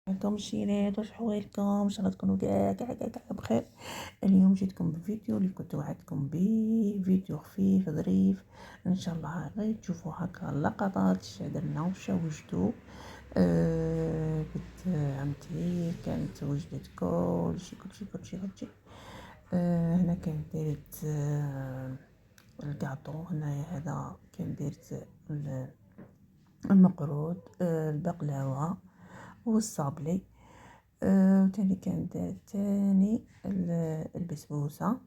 معكم الشيرات، واش حوالكم؟ ان شاء الله تكونوا كاع بخير. اليوم جيتكم بفيديو اللي كنت وعدتكم به، فيديو خفيف ظريف ان شاء الله، غير تشوفوا هكا اللقطات اش درنا واش وجدوا. بنت عمتي كانت وجدت كلشي. هنا كانت دارت الكاطو، هنايا هذا كان دارت المقرود، البقلاوه والصابلي. وتاني كانت دارت تاني البسبوسه،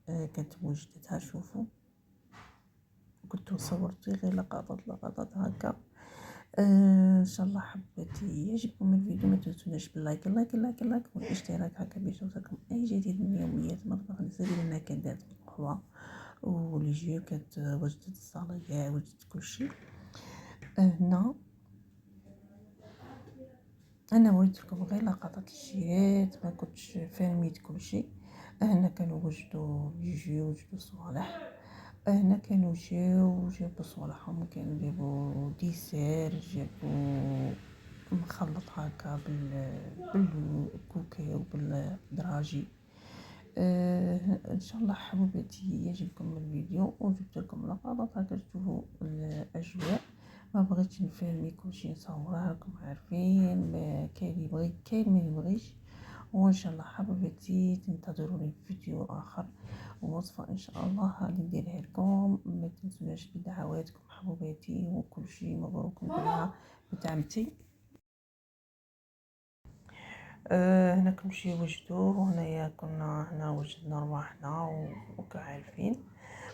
كانت وجدتها. شوفوا كنت صورت غير لقطات هكا. ان شاء الله حبيتي يعجبكم الفيديو، ما تنسوناش باللايك والاشتراك هكا باش يوصلكم اي جديد من يوميات مطبخ نسري. لنا كانت دارت القهوه وليجي، كانت وجدت الصاليه، وجدت كلشي. هنا انا وريت لكم غير لقطات الشيرات، ما كنتش فاهميت كلشي. هنا كانوا وجدوا يجيو وجدوا صوالح، هنا كانوا جابوا صوالحهم، كانوا جابوا ديسير، جابوا مخلط هكا بالكوكاو بالدراجي. ان شاء الله حبيباتي يعجبكم الفيديو، وجبت لكم لقطات هكا تشوفوا الاجواء. ما بغيتش نفهمي كلشي نصورها، راكم عارفين كاين يبغي كاين ما يبغيش. وان شاء الله حبيباتي تنتظروني في فيديو اخر، ووصفه ان شاء الله غادي نديرها لكم. ما تنسوناش بدعواتكم حبيباتي، وكلشي مبروك نقولها بنت عمتي. هنا كلشي وجدوه، وهنايا هنا وجدنا رواحنا وكعارفين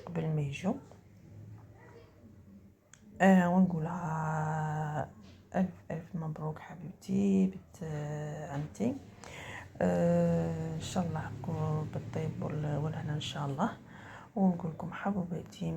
قبل ما يجوا. ونقولها ألف مبروك حبيبتي بنت عمتي. إن شاء الله بالطيب والهنا إن شاء الله. ونقول لكم حبيباتي